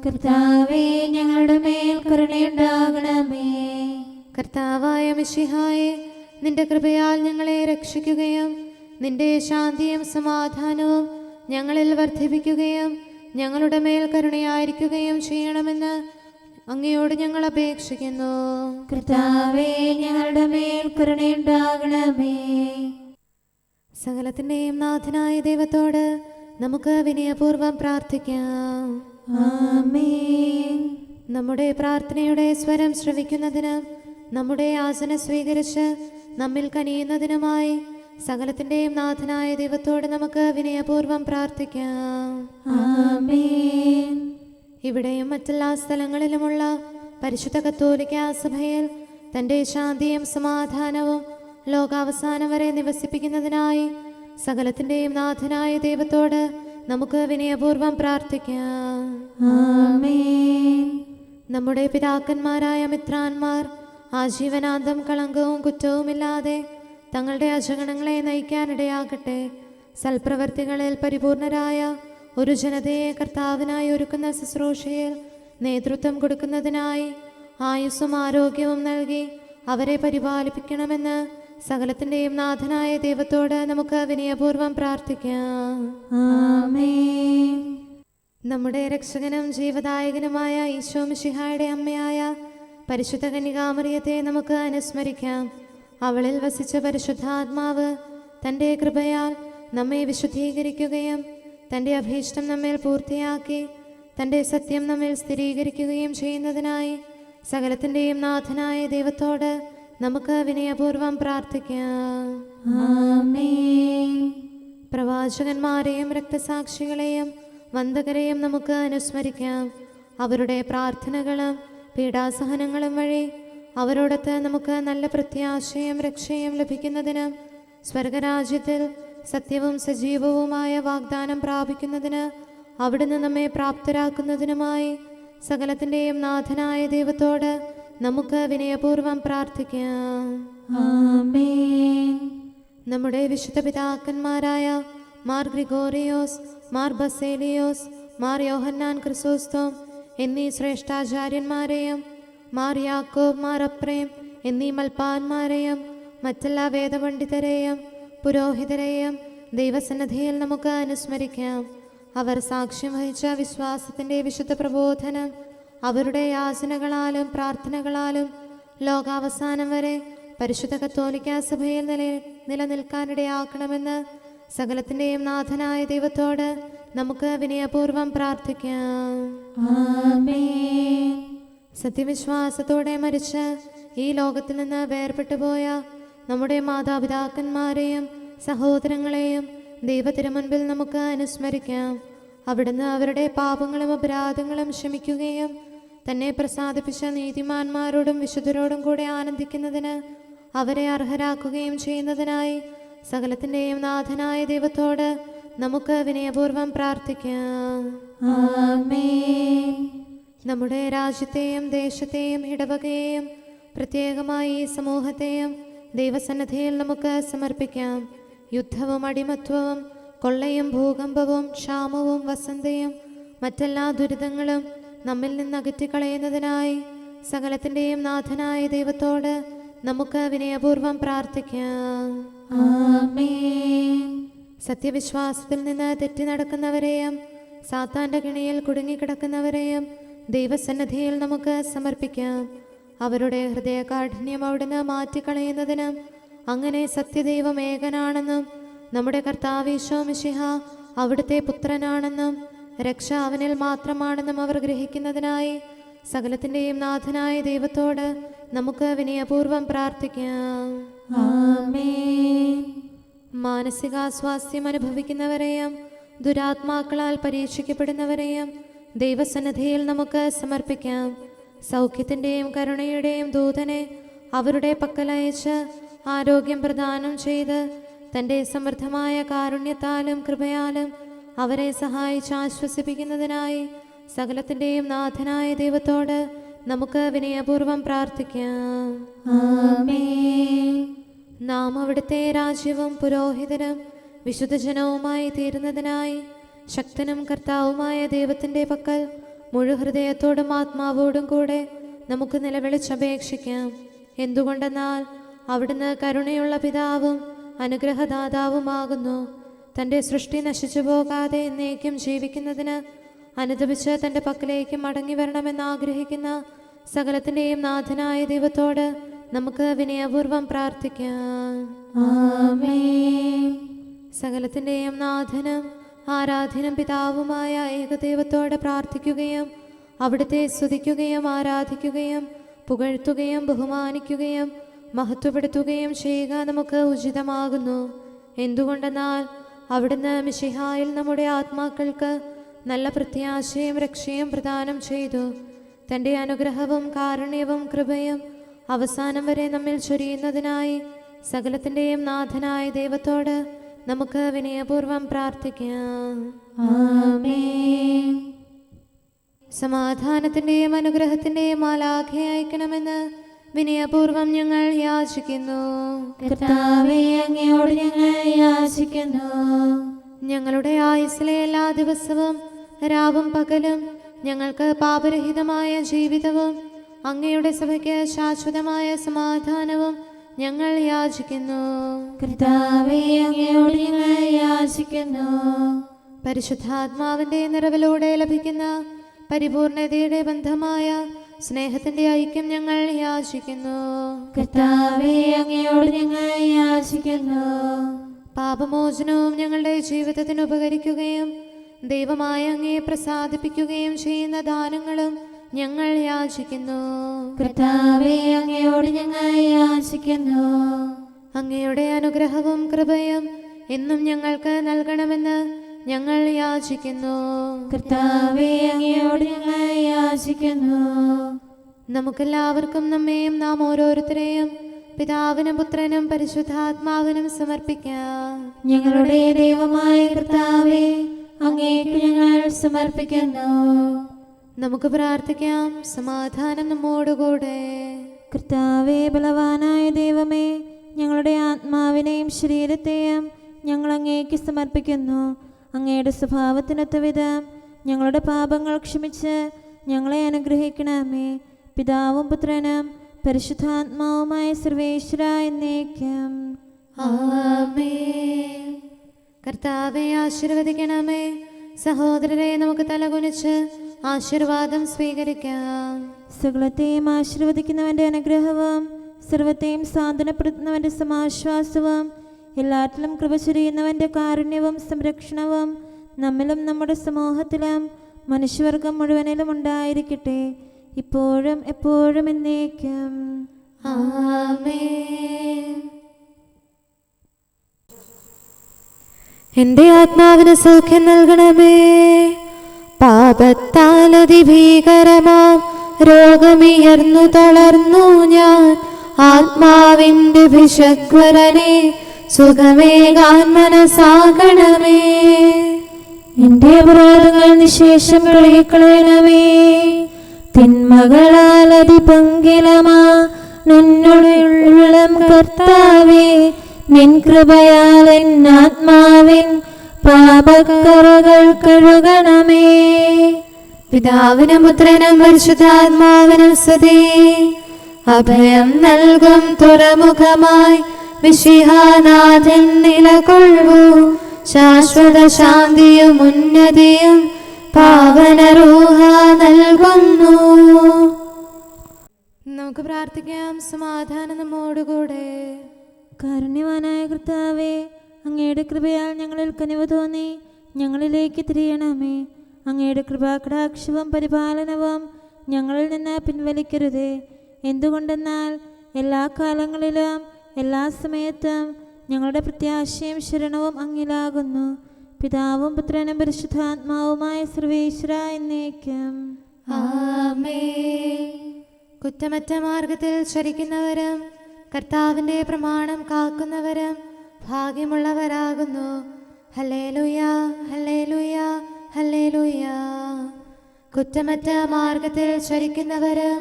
കർത്താവേ, ഞങ്ങളുടെ മേൽ കരുണയുണ്ടാകണമേ. കർത്താവായ മിശിഹായെ, നിന്റെ കൃപയാൽ ഞങ്ങളെ രക്ഷിക്കുകയും നിന്റെ ശാന്തിയും സമാധാനവും ഞങ്ങളിൽ വർദ്ധിപ്പിക്കുകയും ഞങ്ങളുടെ മേൽ കരുണയായിരിക്കുകയും ചെയ്യണമെന്ന് അങ്ങയോട് ഞങ്ങൾ അപേക്ഷിക്കുന്നു. കർത്താവേ, ഞങ്ങളുടെ മേൽ കരുണയുണ്ടാകണമേ. സകലത്തിൻ്റെയും നാഥനായ ദൈവത്തോട് നമുക്ക് വിനയപൂർവ്വം പ്രാർത്ഥിക്കാം. ആമേൻ. നമ്മുടെ പ്രാർത്ഥനയുടെ സ്വരം ശ്രവിക്കുന്നതിനും നമ്മുടെ യാചന സ്വീകരിച്ച് നമ്മിൽ കനിയുന്നതിനുമായി സകലത്തിൻ്റെയും നാഥനായ ദൈവത്തോട് നമുക്ക് വിനയപൂർവ്വം പ്രാർത്ഥിക്കാം. ആമേൻ. ഇവിടെയും മറ്റെല്ലാ സ്ഥലങ്ങളിലുമുള്ള പരിശുദ്ധ കത്തോലിക്ക സഭയിൽ തൻ്റെ ശാന്തിയും സമാധാനവും ലോകാവസാനം വരെ നിവസിപ്പിക്കുന്നതിനായി സകലത്തിൻ്റെയും നാഥനായ ദൈവത്തോട് നമുക്ക് വിനയപൂർവ്വം പ്രാർത്ഥിക്കാം. ആമേൻ. നമ്മുടെ പിതാക്കന്മാരായ മിത്രാന്മാർ ആജീവനാന്തം കളങ്കവും കുറ്റവുമില്ലാതെ തങ്ങളുടെ അജഗണങ്ങളെ നയിക്കാനിടയാകട്ടെ. സൽപ്രവർത്തികളിൽ പരിപൂർണരായ ഒരു ജനതയെ കർത്താവിനായി ഒരുക്കുന്ന ശുശ്രൂഷയിൽ നേതൃത്വം കൊടുക്കുന്നതിനായി ആയുസ്സും ആരോഗ്യവും നൽകി അവരെ പരിപാലിപ്പിക്കണമെന്ന് സകലത്തിൻ്റെയും നാഥനായ ദൈവത്തോട് നമുക്ക് വിനയപൂർവ്വം പ്രാർത്ഥിക്കാം. ആമേൻ. നമ്മുടെ രക്ഷകനും ജീവദായകനുമായ ഈശോ മിശിഹായുടെ അമ്മയായ പരിശുദ്ധ കന്യകാമറിയത്തെ നമുക്ക് അനുസ്മരിക്കാം. അവളിൽ വസിച്ച പരിശുദ്ധാത്മാവ് തൻ്റെ കൃപയാൽ നമ്മെ വിശുദ്ധീകരിക്കുകയും തൻ്റെ അഭീഷ്ടം നമ്മിൽ പൂർത്തിയാക്കി തൻ്റെ സത്യം നമ്മിൽ സ്ഥിരീകരിക്കുകയും ചെയ്യുന്നതിനായി സകലത്തിൻ്റെയും നാഥനായ ദൈവത്തോട് നമുക്ക് വിനയപൂർവ്വം പ്രാർത്ഥിക്കാം. ആമേൻ. പ്രവാചകന്മാരെയും രക്തസാക്ഷികളെയും വന്ദകരെയും നമുക്ക് അനുസ്മരിക്കാം. അവരുടെ പ്രാർത്ഥനകളും പീഡാസഹനങ്ങളും വഴി അവരോടൊത്ത് നമുക്ക് നല്ല പ്രത്യാശയും രക്ഷയും ലഭിക്കുന്നതിനും സ്വർഗരാജ്യത്തിൽ സത്യവും സജീവവുമായ വാഗ്ദാനം പ്രാപിക്കുന്നതിന് അവിടുന്ന് നമ്മെ പ്രാപ്തരാക്കുന്നതിനുമായി സകലത്തിൻ്റെയും നാഥനായ ദൈവത്തോട് നമുക്ക് വിനയപൂർവ്വം പ്രാർത്ഥിക്കാം. ആമേൻ. നമ്മുടെ വിശുദ്ധ പിതാക്കന്മാരായ മാർ ഗ്രിഗോറിയോസ്, മാർ ബസേലിയോസ്, മാർ യോഹന്നാൻ ക്രിസോസ്തോം എന്നീ ശ്രേഷ്ഠാചാര്യന്മാരെയും മാർ യാക്കോബ്, മാർ അപ്രേം എന്നീ മൽപ്പാന്മാരെയും മറ്റെല്ലാ വേദപണ്ഡിതരെയും പുരോഹിതരെയും ദൈവസന്നിധിയിൽ നമുക്ക് അനുസ്മരിക്കാം. അവർ സാക്ഷ്യം വഹിച്ച വിശ്വാസത്തിൻ്റെ വിശുദ്ധ പ്രബോധനം അവരുടെ യാചനകളാലും പ്രാർത്ഥനകളാലും ലോകാവസാനം വരെ പരിശുദ്ധ കത്തോലിക്ക സഭയിൽ നിലനിൽക്കാനിടയാക്കണമെന്ന് സകലത്തിൻ്റെയും നാഥനായ ദൈവത്തോട് നമുക്ക് വിനയപൂർവ്വം പ്രാർത്ഥിക്കാം. ആമേൻ. സത്യവിശ്വാസത്തോടെ മരിച്ച് ഈ ലോകത്തിൽ നിന്ന് വേർപെട്ടുപോയ നമ്മുടെ മാതാപിതാക്കന്മാരെയും സഹോദരങ്ങളെയും ദൈവത്തിരുമുൻപിൽ നമുക്ക് അനുസ്മരിക്കാം. അവിടുന്ന് അവരുടെ പാപങ്ങളും അപരാധങ്ങളും ക്ഷമിക്കുകയും തന്നെ പ്രസാദിപ്പിച്ച നീതിമാന്മാരോടും വിശുദ്ധരോടും കൂടെ ആനന്ദിക്കുന്നതിന് അവരെ അർഹരാക്കുകയും ചെയ്യുന്നതിനായി സകലത്തിൻ്റെയും നാഥനായ ദൈവത്തോട് നമുക്ക് വിനയപൂർവ്വം പ്രാർത്ഥിക്കാം. ആമേൻ. നമ്മുടെ രാജ്യത്തെയും ദേശത്തെയും ഇടവകയെയും പ്രത്യേകമായി ഈ സമൂഹത്തെയും ദൈവസന്നിധിയിൽ നമുക്ക് സമർപ്പിക്കാം. യുദ്ധവും അടിമത്വവും കൊള്ളയും ഭൂകമ്പവും ക്ഷാമവും വസന്തയും മറ്റെല്ലാ ദുരിതങ്ങളും നമ്മിൽ നിന്ന് അകറ്റിക്കളയുന്നതിനായി സകലത്തിൻ്റെയും നാഥനായ ദൈവത്തോട് നമുക്ക് വിനയപൂർവ്വം പ്രാർത്ഥിക്കാം. ആമേൻ. സത്യവിശ്വാസത്തിൽ നിന്ന് തെറ്റി നടക്കുന്നവരെയും സാത്താൻ്റെ കിണിയിൽ കുടുങ്ങിക്കിടക്കുന്നവരെയും ദൈവസന്നിധിയിൽ നമുക്ക് സമർപ്പിക്കാം. അവരുടെ ഹൃദയകാഠിന്യം അവിടുന്ന് മാറ്റിക്കളയുന്നതിനും അങ്ങനെ സത്യദൈവം ഏകനാണെന്നും നമ്മുടെ കർത്താവ് ഈശോ മിശിഹ അവിടുത്തെ പുത്രനാണെന്നും രക്ഷ അവനിൽ മാത്രമാണെന്നും അവർ ഗ്രഹിക്കുന്നതിനായി സകലത്തിൻ്റെയും നാഥനായ ദൈവത്തോട് നമുക്ക് വിനയപൂർവ്വം പ്രാർത്ഥിക്കാം. ആമേൻ. മാനസികാസ്വാസ്ഥ്യം അനുഭവിക്കുന്നവരെയും ദുരാത്മാക്കളാൽ പരീക്ഷിക്കപ്പെടുന്നവരെയും ദൈവസന്നിധിയിൽ നമുക്ക് സമർപ്പിക്കാം. സൗഖ്യത്തിൻ്റെയും കരുണയുടെയും ദൂതനെ അവരുടെ പക്കലയച്ച് ആരോഗ്യം പ്രദാനം ചെയ്ത് തൻ്റെ സമൃദ്ധമായ കാരുണ്യത്താലും കൃപയാലും അവരെ സഹായിച്ച് ആശ്വസിപ്പിക്കുന്നതിനായി സകലത്തിൻ്റെയും നാഥനായ ദൈവത്തോട് നമുക്ക് വിനയപൂർവ്വം പ്രാർത്ഥിക്കാം. ആമേൻ. നാം അവിടുത്തെ രാജ്യവും പുരോഹിതനും വിശുദ്ധജനവുമായി തീരുന്നതിനായി ശക്തനും കർത്താവുമായ ദൈവത്തിൻ്റെ പക്കൽ മുഴുഹൃദയത്തോടും ആത്മാവോടും കൂടെ നമുക്ക് നിലവിളിച്ചപേക്ഷിക്കാം. എന്തുകൊണ്ടെന്നാൽ അവിടുന്ന് കരുണയുള്ള പിതാവും അനുഗ്രഹദാതാവുമാകുന്നു. തൻ്റെ സൃഷ്ടി നശിച്ചു പോകാതെ എന്നേക്കും ജീവിക്കുന്നതിന് അനുദപിച്ച് തൻ്റെ പക്കലേക്ക് മടങ്ങി വരണമെന്ന് ആഗ്രഹിക്കുന്ന സകലത്തിൻ്റെയും നാഥനായ ദൈവത്തോട് നമുക്ക് വിനയപൂർവ്വം പ്രാർത്ഥിക്കാം. ആമേൻ. സകലത്തിൻ്റെയും നാഥനും ആരാധ്യനും പിതാവുമായ ഏകദൈവത്തോട് പ്രാർത്ഥിക്കുകയും അവിടുത്തെ സ്തുതിക്കുകയും ആരാധിക്കുകയും പുകഴ്ത്തുകയും ബഹുമാനിക്കുകയും മഹത്വപ്പെടുത്തുകയും ചെയ്യുക നമുക്ക് ഉചിതമാകുന്നു. എന്തുകൊണ്ടെന്നാൽ അവിടുന്ന് മിശിഹായിൽ നമ്മുടെ ആത്മാക്കൾക്ക് നല്ല പ്രത്യാശയും രക്ഷയും പ്രദാനം ചെയ്തു. തൻ്റെ അനുഗ്രഹവും കാരുണ്യവും കൃപയും അവസാനം വരെ നമ്മിൽ ചൊരിയുന്നതിനായി സകലത്തിൻ്റെയും നാഥനായ ദൈവത്തോട് നമുക്ക് വിനയപൂർവ്വം പ്രാർത്ഥിക്കാം. ആമേൻ. സമാധാനത്തിൻ്റെയും അനുഗ്രഹത്തിൻ്റെയും മാലാഖയെ അയക്കണമെന്ന് വിനയപൂർവ്വം ഞങ്ങൾ യാചിക്കുന്നു. കർത്താവേ, അങ്ങയോട് ഞങ്ങൾ യാചിക്കുന്നു. ഞങ്ങളുടെ ആയുസ്സിലെ എല്ലാ ദിവസവും രാവും പകലും ഞങ്ങൾക്ക് പാപരഹിതമായ ജീവിതവും അങ്ങയുടെ സഭയ്ക്ക് ശാശ്വതമായ സമാധാനവും ഞങ്ങൾ യാചിക്കുന്നു. കർത്താവേ, അങ്ങയോട് ഞങ്ങൾ യാചിക്കുന്നു. പരിശുദ്ധാത്മാവിൻ്റെ നിറവിലൂടെ ലഭിക്കുന്ന പരിപൂർണതയുടെ ബന്ധമായ സ്നേഹത്തിൻ്റെ ഐക്യം ഞങ്ങൾ യാചിക്കുന്നു. കർത്താവേ, അങ്ങയോട് ഞങ്ങൾ യാചിക്കുന്നു. പാപമോചനവും ഞങ്ങളുടെ ജീവിതത്തിന് ഉപകരിക്കുകയും ദൈവമായ അങ്ങയെ പ്രസാദിപ്പിക്കുകയും ചെയ്യുന്ന ദാനങ്ങളും ഞങ്ങൾ യാചിക്കുന്നു. കർത്താവേ, അങ്ങയോട് ഞങ്ങൾ യാചിക്കുന്നു. അങ്ങയുടെ അനുഗ്രഹവും കൃപയും എന്നും ഞങ്ങൾക്ക് നൽകണമെന്ന് ഞങ്ങൾ യാചിക്കുന്നു. കർത്താവേ, അങ്ങയോട് ഞങ്ങൾ യാചിക്കുന്നു. നമുക്കെല്ലാവർക്കും നമ്മെയും നാം ഓരോരുത്തരെയും പിതാവിനും പുത്രനും പരിശുദ്ധാത്മാവിനും സമർപ്പിക്കാം. ഞങ്ങളുടെ ദൈവമായ കർത്താവേ, അങ്ങേക്ക് ഞങ്ങൾ സമർപ്പിക്കുന്നു. നമുക്ക് പ്രാർത്ഥിക്കാം. സമാധാനം നമ്മോടുകൂടെ. കർത്താവേ, ബലവാനായ ദൈവമേ, ഞങ്ങളുടെ ആത്മാവിനെയും ശരീരത്തെയും ഞങ്ങൾ അങ്ങേക്ക് സമർപ്പിക്കുന്നു. അങ്ങയുടെ സ്വഭാവത്തിനൊത്ത വിധം ഞങ്ങളുടെ പാപങ്ങൾ ക്ഷമിച്ച് ഞങ്ങളെ അനുഗ്രഹിക്കണമേ. പിതാവും പുത്രനും പരിശുദ്ധാത്മാവുമായ സർവേശ്വര എന്നേക്കും. ആമേൻ. കർത്താവെ ആശീർവദിക്കണമേ. സഹോദരരെ, നമുക്ക് തലകുനിച്ച് ആശീർവാദം സ്വീകരിക്കാം. സകലത്തെയും ആശീർവദിക്കുന്നവൻ്റെ അനുഗ്രഹവും സർവത്തെയും സാന്ത്വനപ്പെടുത്തുന്നവൻ്റെ സമാശ്വാസവും എല്ലാറ്റിലും കൃപ ചൊരിയുന്നവൻ്റെ കാരുണ്യവും സംരക്ഷണവും നമ്മിലും നമ്മുടെ സമൂഹത്തിലും മനുഷ്യവർഗം മുഴുവനിലും ഉണ്ടായിരിക്കട്ടെ, ഇപ്പോഴും എപ്പോഴും എന്നേക്കും. ആമേൻ. എൻ്റെ ആത്മാവിന് സൗഖ്യം നൽകണമേ. പാപത്താൽ അതിഭീകരമാം രോഗമിയർന്നു തളർന്നു ഞാൻ. ആത്മാവിൻ്റെ ഭിഷഗ്വരനെ സുഖമേകാൻ മനസ്സാകണമേ. എന്റെ അപരാധങ്ങൾ നിശേഷം കഴുകിക്കളയണമേ. തിന്മകളാൽ അതിപങ്കിലമാ നിന്നുള്ളം കർത്താവേ, നിൻ കൃപയാൽ എന്നാത്മാവിൻ പാപക്കറകൾ കഴുകണമേ. പിതാവിനും പുത്രനും പരിശുദ്ധാത്മാവിനും സ്തുതി. അഭയം നൽകും തുറമുഖമായി മിശിഹാനാഥൻ നിലകൊള്ളൂ. ശാശ്വത ശാന്തിയും ഉന്നതിയും പാവന റൂഹ നൽകുന്നു. നമുക്ക് പ്രാർത്ഥിക്കാം. സമാധാനം നമ്മോടുകൂടെ. കാരുണ്യവാനായ കർത്താവേ, അങ്ങയുടെ കൃപയാൽ ഞങ്ങളിൽ കനിവ് തോന്നി ഞങ്ങളിലേക്ക് തിരിയണമേ. അങ്ങയുടെ കൃപാകടാക്ഷവും പരിപാലനവും ഞങ്ങളിൽ നിന്ന് പിൻവലിക്കരുതേ. എന്തുകൊണ്ടെന്നാൽ എല്ലാ കാലങ്ങളിലും എല്ലാ സമയത്തും ഞങ്ങളുടെ പ്രത്യാശയും ശരണവും അങ്ങിലാകുന്നു. പിതാവും പുത്രനും പരിശുദ്ധാത്മാവുമായ സർവേശ്വര എന്നേക്കും. ആമേൻ. കുറ്റമറ്റ മാർഗത്തിൽ ചരിക്കുന്നവരും കർത്താവിൻ്റെ പ്രമാണം കാക്കുന്നവരും ഭാഗ്യമുള്ളവരാകുന്നു. ഹല്ലേലൂയ, ഹല്ലേലൂയ, ഹല്ലേലൂയ. കുറ്റമറ്റ മാർഗത്തിൽ ചരിക്കുന്നവരും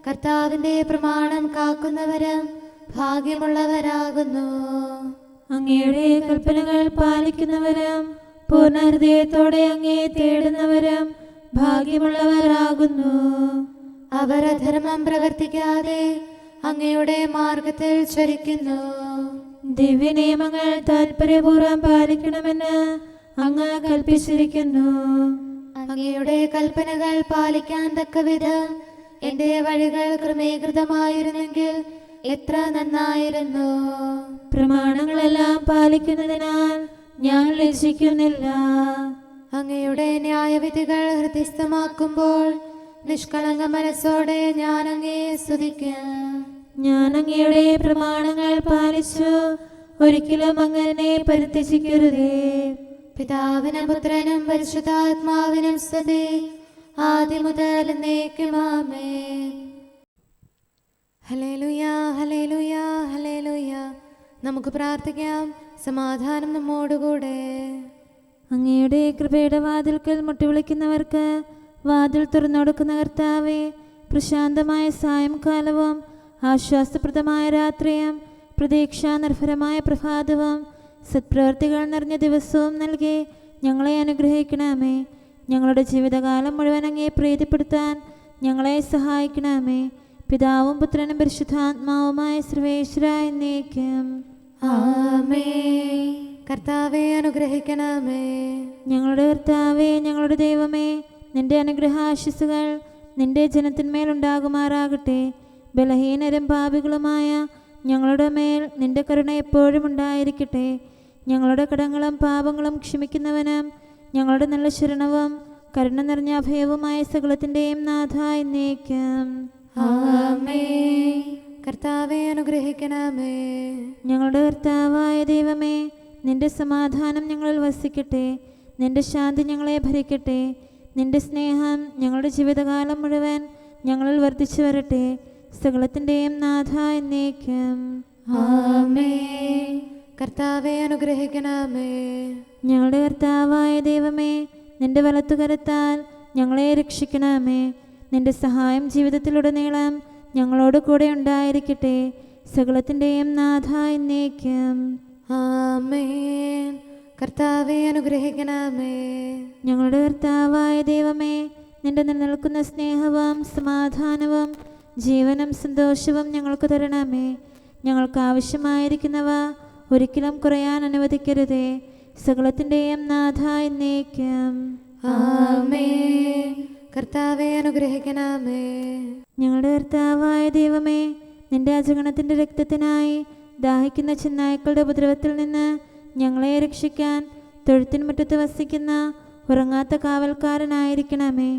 കർത്താവിൻ്റെ പ്രമാണം കാക്കുന്നവരും ഭാഗ്യമുള്ളവരാകുന്നു. അങ്ങയുടെ കൽപ്പനകൾ പാലിക്കുന്നവരും പൂർണ്ണ ഹൃദയത്തോടെ അങ്ങയെ തേടുന്നവരും ഭാഗ്യമുള്ളവരാകുന്നു. അവർ അധർമ്മം പ്രവർത്തിക്കാതെ അങ്ങയുടെ മാർഗത്തിൽ ചരിക്കുന്നു. ദിവ്യനിയമങ്ങൾ താൽപര്യപൂർവ്വം പാലിക്കണമെന്ന് അങ്ങ് കൽപ്പിച്ചിരിക്കുന്നു. അങ്ങയുടെ കൽപ്പനകൾ പാലിക്കാൻ തക്കവിധം എൻ്റെ വഴികൾ ക്രമീകൃതമായിരുന്നെങ്കിൽ എത്ര നന്നായിരുന്നു. പ്രമാണങ്ങളെല്ലാം പാലിക്കുന്നതിനാൽ ഞാൻ ലജ്ജിക്കുന്നില്ല. അങ്ങയുടെ ന്യായവിധികൾ ഹൃദയസ്ഥമാക്കുമ്പോൾ നിഷ്കളങ്ക മനസ്സോടെ ഞാൻ അങ്ങയെ സ്തുതിക്കാം. ഞാൻ അങ്ങയുടെ പ്രമാണങ്ങൾ പാലിച്ചു, ഒരിക്കലും അങ്ങനെ പരിത്യജിക്കരുതേ. പിതാവിനും പുത്രനും പരിശുദ്ധാത്മാവിനും സ്തുതി, ആദ്യം മുതൽ എന്നേക്കും ആമേൻ. ഹല്ലേലൂയ, ഹല്ലേലൂയ, ഹല്ലേലൂയ. നമുക്ക് പ്രാർത്ഥിക്കാം. സമാധാനം നമ്മോടുകൂടെ. അങ്ങയുടെ കൃപയുടെ വാതിൽക്കൽ മുട്ടിവിളിക്കുന്നവർക്ക് വാതിൽ തുറന്നുകൊടുക്കുന്ന കർത്താവേ, പ്രശാന്തമായ സായംകാലവും ആശ്വാസപ്രദമായ രാത്രിയും പ്രതീക്ഷാനിർഭരമായ പ്രഭാതവും സത്പ്രവർത്തികൾ നിറഞ്ഞ ദിവസവും നൽകി ഞങ്ങളെ അനുഗ്രഹിക്കണമേ. ഞങ്ങളുടെ ജീവിതകാലം മുഴുവൻ അങ്ങയെ പ്രീതിപ്പെടുത്താൻ ഞങ്ങളെ സഹായിക്കണമേ. പിതാവും പുത്രനും പരിശുദ്ധാത്മാവുമായ സർവേശ്വര എന്നേക്കും. ആമേൻ. കർത്താവെ അനുഗ്രഹിക്കണമേ. ഞങ്ങളുടെ കർത്താവേ, ഞങ്ങളുടെ ദൈവമേ, നിന്റെ അനുഗ്രഹാശിസുകൾ നിന്റെ ജനത്തിന്മേലുണ്ടാകുമാറാകട്ടെ. ബലഹീനരും പാപികളുമായ ഞങ്ങളുടെ മേൽ നിന്റെ കരുണ എപ്പോഴും ഉണ്ടായിരിക്കട്ടെ. ഞങ്ങളുടെ കടങ്ങളും പാപങ്ങളും ക്ഷമിക്കുന്നവനും ഞങ്ങളുടെ നല്ല ശരണവും കരുണ നിറഞ്ഞ അഭയവുമായ സകലത്തിൻ്റെയും നാഥ എന്നേക്കും. ആമേൻ. കർത്താവെ അനുഗ്രഹിക്കണമേ. ഞങ്ങളുടെ കർത്താവായ ദൈവമേ, നിന്റെ സമാധാനം ഞങ്ങളിൽ വസിക്കട്ടെ. നിന്റെ ശാന്തി ഞങ്ങളെ ഭരിക്കട്ടെ. നിന്റെ സ്നേഹം ഞങ്ങളുടെ ജീവിതകാലം മുഴുവൻ ഞങ്ങളിൽ വർദ്ധിച്ചു വരട്ടെ. സകലത്തിൻ്റെയും നാഥ എന്നേക്കും. ആമേൻ. കർത്താവെ അനുഗ്രഹിക്കണമേ. ഞങ്ങളുടെ കർത്താവായ ദൈവമേ, നിന്റെ വലത്തുകരത്താൽ ഞങ്ങളെ രക്ഷിക്കണമേ. നിന്റെ സഹായം ജീവിതത്തിലുടനീളം ഞങ്ങളോട് കൂടെ ഉണ്ടായിരിക്കട്ടെ. സകലത്തിൻ്റെയും നാഥ എന്നേക്കും. ആമേൻ. കർത്താവെ അനുഗ്രഹിക്കണമേ. ഞങ്ങളുടെ കർത്താവായ ദൈവമേ, നിന്റെ നിലനിൽക്കുന്ന സ്നേഹവും സമാധാനവും ജീവനും സന്തോഷവും ഞങ്ങൾക്ക് തരണമേ. ഞങ്ങൾക്ക് ആവശ്യമായിരിക്കുന്നവ ഒരിക്കലും കുറയാൻ അനുവദിക്കരുതേ. സകലത്തിൻ്റെയും നാഥ എന്നേക്കും. ആമേൻ. കർത്താവെ അനുഗ്രഹിക്കണമേ. ഞങ്ങളുടെ കർത്താവായ ദൈവമേ, നിന്റെ അജഗണത്തിൻ്റെ രക്തത്തിനായി ദാഹിക്കുന്ന ചെന്നായ്ക്കളുടെ ഉപദ്രവത്തിൽ നിന്ന് ഞങ്ങളെ രക്ഷിക്കാൻ തൊഴുത്തിൻ മുറ്റത്ത് വസിക്കുന്ന ഉറങ്ങാത്ത കാവൽക്കാരനായിരിക്കണമേ.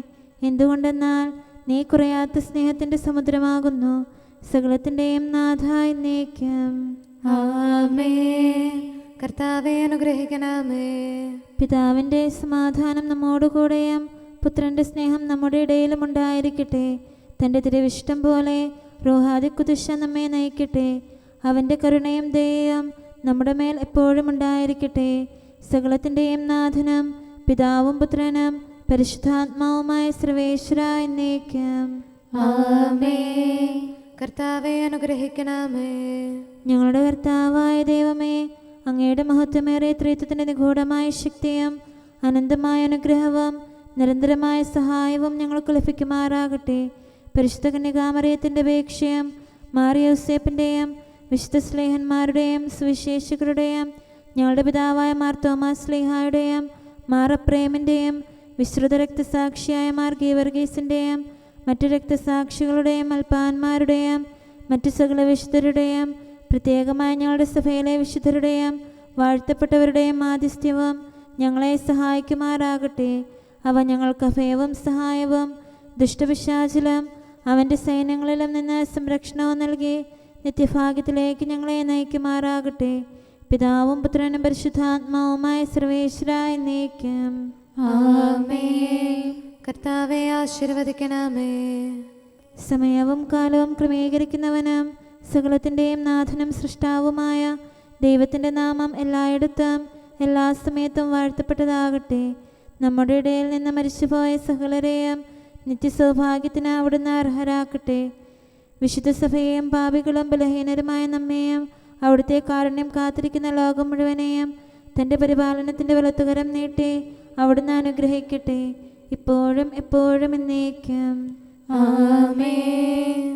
എന്തുകൊണ്ടെന്നാൽ നീ കുറയാത്ത സ്നേഹത്തിൻ്റെ സമുദ്രമാകുന്നു. സകലത്തിൻ്റെയും നാഥ എന്നേക്കും. ആമേൻ. കർത്താവെ അനുഗ്രഹിക്കണമേ. പിതാവിൻ്റെ സമാധാനം നമ്മോടുകൂടെയും പുത്രൻ്റെ സ്നേഹം നമ്മുടെ ഇടയിലും ഉണ്ടായിരിക്കട്ടെ. തൻ്റെ തിരുവിഷ്ടം പോലെ റൂഹാദിക്കുദിശ നമ്മെ നയിക്കട്ടെ. അവൻ്റെ കരുണയും ദയയും നമ്മുടെ മേൽ എപ്പോഴും ഉണ്ടായിരിക്കട്ടെ. സകലത്തിൻ്റെയും നാഥനും പിതാവും പുത്രനും പരിശുദ്ധാത്മാവുമായ സർവേശ്വര എന്നേക്കും. ആമേൻ. കർത്താവെ അനുഗ്രഹിക്കണമേ. ഞങ്ങളുടെ കർത്താവായ ദൈവമേ, അങ്ങയുടെ മഹത്വമേറിയ ത്രിത്വത്തിൻ്റെ നിഗൂഢമായ ശക്തിയും അനന്തമായ അനുഗ്രഹവും നിരന്തരമായ സഹായവും ഞങ്ങൾക്ക് ലഭിക്കുമാറാകട്ടെ. പരിശുദ്ധ കന്യകാമറിയത്തിൻ്റെ അപേക്ഷയും മാറിയോസേപ്പിൻ്റെയും വിശുദ്ധ സ്ലേഹന്മാരുടെയും സുവിശേഷകരുടെയും ഞങ്ങളുടെ പിതാവായ മാർ തോമാസ് സ്ലീഹായുടെയും മാർ അപ്രേമിൻ്റെയും വിശ്രുത രക്തസാക്ഷിയായ മാർ ഗീവർഗീസിൻ്റെയും മറ്റു രക്തസാക്ഷികളുടെയും അൽപ്പാന്മാരുടെയും മറ്റു സകല വിശുദ്ധരുടെയും പ്രത്യേകമായി ഞങ്ങളുടെ സഭയിലെ വിശുദ്ധരുടെയും വാഴ്ത്തപ്പെട്ടവരുടെയും മാധ്യസ്ഥ്യവും ഞങ്ങളെ സഹായിക്കുമാറാകട്ടെ. അവ ഞങ്ങൾക്ക് അഭയവും സഹായവും ദുഷ്ടപിശാചിലും അവൻ്റെ സൈന്യങ്ങളിലും നിന്ന് സംരക്ഷണവും നൽകി നിത്യഭാഗ്യത്തിലേക്ക് ഞങ്ങളെ നയിക്കുമാറാകട്ടെ. പിതാവും പുത്രനും പരിശുദ്ധാത്മാവുമായ സർവേശ്വരായ എന്നേക്കും ആമേൻ. കർത്താവെ ആശീർവദിക്കണമേ. സമയവും കാലവും ക്രമീകരിക്കുന്നവനും സകലത്തിൻ്റെയും നാഥനും സൃഷ്ടാവുമായ ദൈവത്തിൻ്റെ നാമം എല്ലായിടത്തും എല്ലാ സമയത്തും വാഴ്ത്തപ്പെട്ടതാകട്ടെ. നമ്മുടെ ഇടയിൽ നിന്ന് മരിച്ചുപോയ സകലരെയും നിത്യസൗഭാഗ്യത്തിന് അവിടുന്ന് അർഹരാക്കട്ടെ. വിശുദ്ധ സഭയെയും പാപികളും ബലഹീനരുമായ നമ്മെയും അവിടുത്തെ കാരുണ്യം കാത്തിരിക്കുന്ന ലോകം മുഴുവനെയും തൻ്റെ പരിപാലനത്തിൻ്റെ വലത്തുകരം നീട്ടി അവിടുന്ന് അനുഗ്രഹിക്കട്ടെ, ഇപ്പോഴും എപ്പോഴും എന്നേക്കും ആമേൻ.